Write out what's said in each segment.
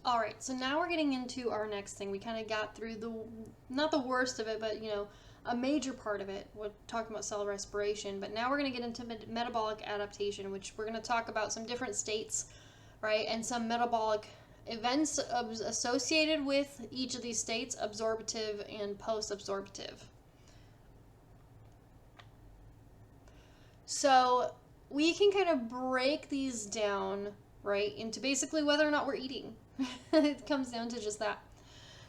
All right, so now we're getting into our next thing. We kind of got through not the worst of it, but a major part of it. We're talking about cell respiration, but now we're going to get into metabolic adaptation, which we're going to talk about some different states, right, and some metabolic events associated with each of these states, absorptive and post-absorptive. So we can kind of break these down, right, into basically whether or not we're eating. It comes down to just that.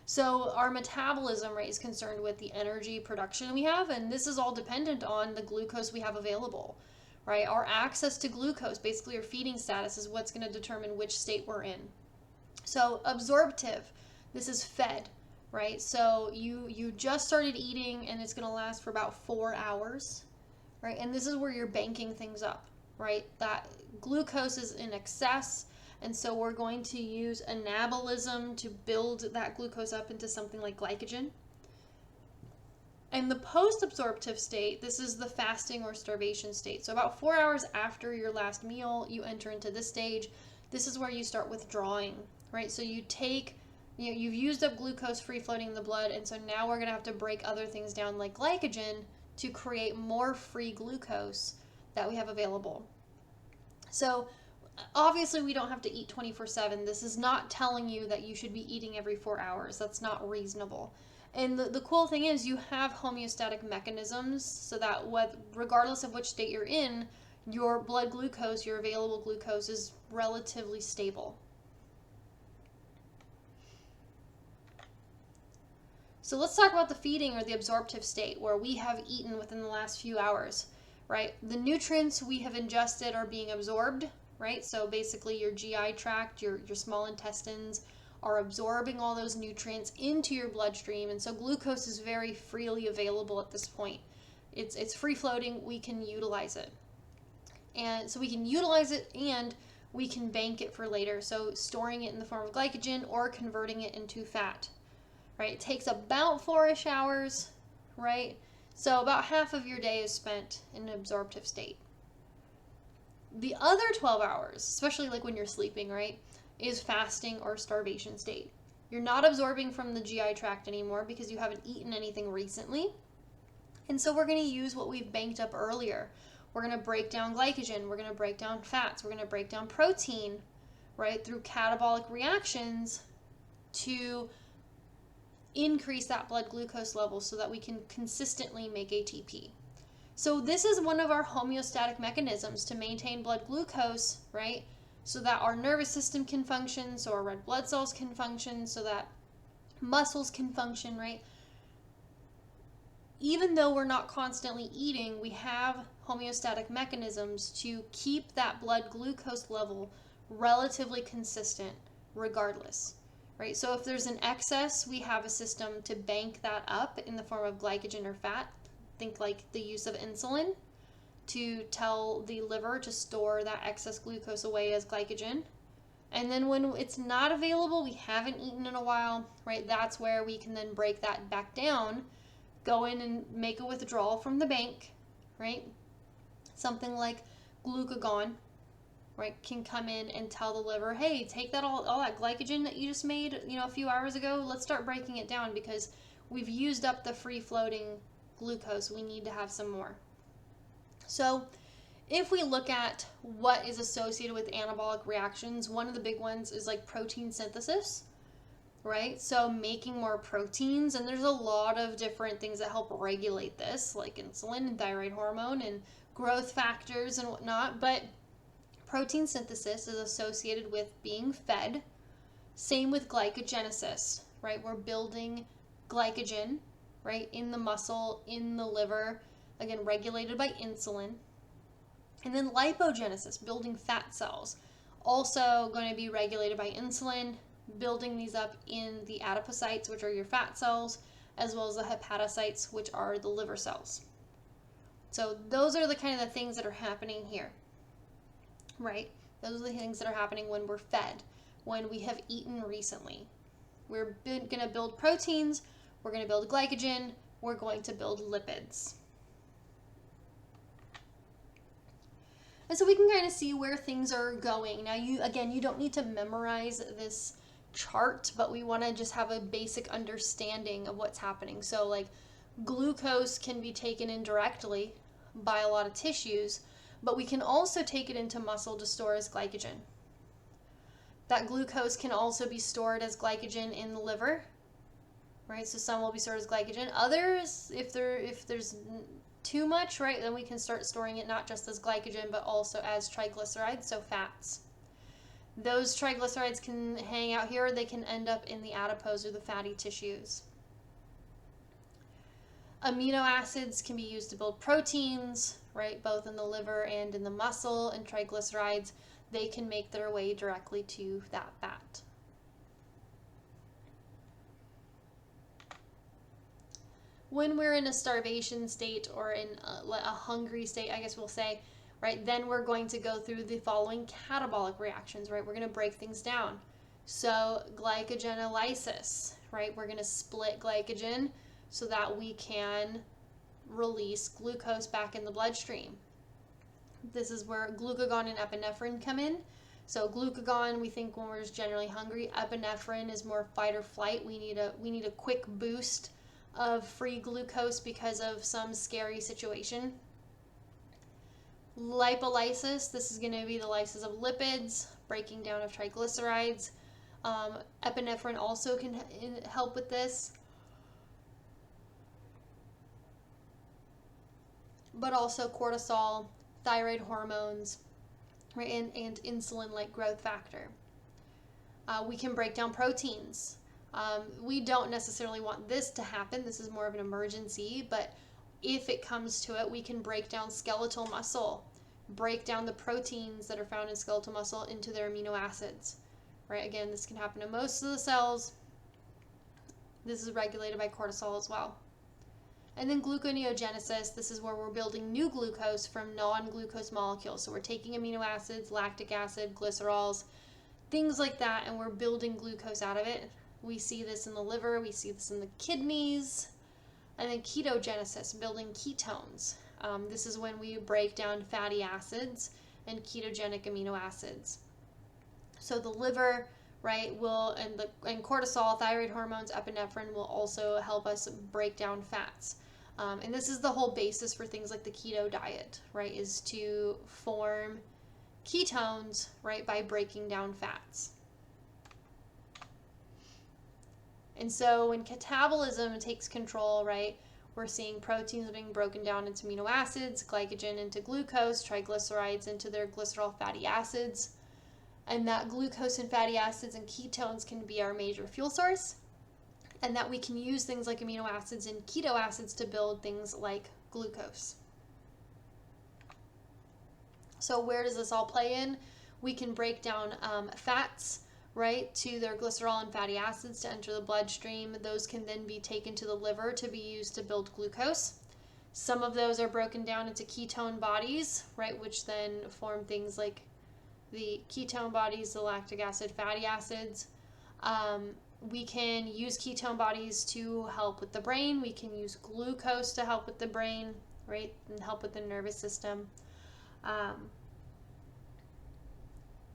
So our metabolism, right, is concerned with the energy production we have, and this is all dependent on the glucose we have available, right? Our access to glucose, basically our feeding status, is what's going to determine which state we're in. So absorptive, this is fed, right? So you just started eating, and it's going to last for about 4 hours, right? And this is where you're banking things up, right? That glucose is in excess, and so we're going to use anabolism to build that glucose up into something like glycogen. And the post-absorptive state, this is the fasting or starvation state. So about 4 hours after your last meal, you enter into this stage. This is where you start withdrawing, right? So you take, you've used up glucose free floating in the blood, and so now we're going to have to break other things down like glycogen to create more free glucose that we have available. So obviously we don't have to eat 24/7. This is not telling you that you should be eating every 4 hours. That's not reasonable. And the cool thing is you have homeostatic mechanisms so that regardless of which state you're in, your blood glucose, your available glucose, is relatively stable. So let's talk about the feeding or the absorptive state where we have eaten within the last few hours, right? The nutrients we have ingested are being absorbed, right? So basically your GI tract, your small intestines are absorbing all those nutrients into your bloodstream, and so glucose is very freely available at this point. It's free floating, we can utilize it. And so we can utilize it and we can bank it for later, so storing it in the form of glycogen or converting it into fat, right? It takes about 4-ish hours, right? So about half of your day is spent in an absorptive state. The other 12 hours, especially like when you're sleeping, right, is fasting or starvation state. You're not absorbing from the GI tract anymore because you haven't eaten anything recently. And so we're going to use what we've banked up earlier. We're going to break down glycogen, we're going to break down fats, we're going to break down protein, right, through catabolic reactions to increase that blood glucose level so that we can consistently make ATP. So this is one of our homeostatic mechanisms to maintain blood glucose, right? So that our nervous system can function, so our red blood cells can function, so that muscles can function, right? Even though we're not constantly eating, we have homeostatic mechanisms to keep that blood glucose level relatively consistent regardless, right? So if there's an excess, we have a system to bank that up in the form of glycogen or fat. Think like the use of insulin to tell the liver to store that excess glucose away as glycogen. And then when it's not available, we haven't eaten in a while, right? That's where we can then break that back down, go in and make a withdrawal from the bank, right? Something like glucagon, right, can come in and tell the liver, hey, take that all that glycogen that you just made, a few hours ago, let's start breaking it down because we've used up the free floating glucose. We need to have some more. So if we look at what is associated with anabolic reactions, one of the big ones is like protein synthesis, right? So making more proteins, and there's a lot of different things that help regulate this, like insulin and thyroid hormone and growth factors and whatnot, but protein synthesis is associated with being fed. Same with glycogenesis, right? We're building glycogen, right, in the muscle, in the liver, again, regulated by insulin. And then lipogenesis, building fat cells, also going to be regulated by insulin, building these up in the adipocytes, which are your fat cells, as well as the hepatocytes, which are the liver cells. So those are the kind of the things that are happening here, right? Those are the things that are happening when we're fed, when we have eaten recently. We're going to build proteins, we're going to build glycogen, we're going to build lipids. And so we can kind of see where things are going. Now, you don't need to memorize this chart, but we want to just have a basic understanding of what's happening. So like glucose can be taken in directly by a lot of tissues, but we can also take it into muscle to store as glycogen. That glucose can also be stored as glycogen in the liver, right? So some will be stored as glycogen. Others, if there's too much, right, then we can start storing it not just as glycogen, but also as triglycerides, so fats. Those triglycerides can hang out here, or they can end up in the adipose or the fatty tissues. Amino acids can be used to build proteins, right, both in the liver and in the muscle, and triglycerides, they can make their way directly to that fat. When we're in a starvation state or in a hungry state, I guess we'll say, right, then we're going to go through the following catabolic reactions, right? We're going to break things down. So glycogenolysis, right? We're going to split glycogen so that we can release glucose back in the bloodstream. This is where glucagon and epinephrine come in. So glucagon, we think when we're just generally hungry. Epinephrine is more fight or flight. We need a quick boost of free glucose because of some scary situation. Lipolysis, this is going to be the lysis of lipids, breaking down of triglycerides. Epinephrine also can help with this. But also cortisol, thyroid hormones, right, and insulin-like growth factor. We can break down proteins. We don't necessarily want this to happen. This is more of an emergency, but if it comes to it, we can break down skeletal muscle, break down the proteins that are found in skeletal muscle into their amino acids, right? Again, this can happen to most of the cells. This is regulated by cortisol as well. And then gluconeogenesis, this is where we're building new glucose from non-glucose molecules. So we're taking amino acids, lactic acid, glycerols, things like that, and we're building glucose out of it. We see this in the liver, we see this in the kidneys. And then ketogenesis, building ketones. This is when we break down fatty acids and ketogenic amino acids. So the liver, right, and cortisol, thyroid hormones, epinephrine will also help us break down fats. And this is the whole basis for things like the keto diet, right, is to form ketones, right, by breaking down fats. And so when catabolism takes control, right, we're seeing proteins being broken down into amino acids, glycogen into glucose, triglycerides into their glycerol fatty acids. And that glucose and fatty acids and ketones can be our major fuel source. And that we can use things like amino acids and keto acids to build things like glucose. So where does this all play in? We can break down fats, right, to their glycerol and fatty acids to enter the bloodstream. Those can then be taken to the liver to be used to build glucose. Some of those are broken down into ketone bodies, right, which then form things like the ketone bodies, the lactic acid, fatty acids. We can use ketone bodies to help with the brain. We can use glucose to help with the brain, right, and help with the nervous system.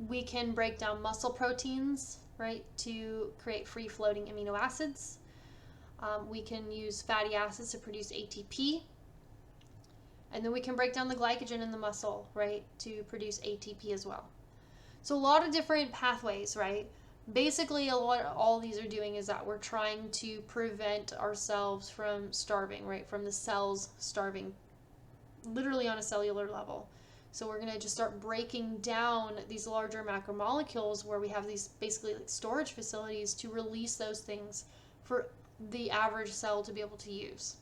We can break down muscle proteins, right, to create free-floating amino acids. We can use fatty acids to produce ATP. And then we can break down the glycogen in the muscle, right, to produce ATP as well. So a lot of different pathways, right? Basically, all these are doing is that we're trying to prevent ourselves from starving, right, from the cells starving, literally on a cellular level. So we're going to just start breaking down these larger macromolecules where we have these basically like storage facilities to release those things for the average cell to be able to use.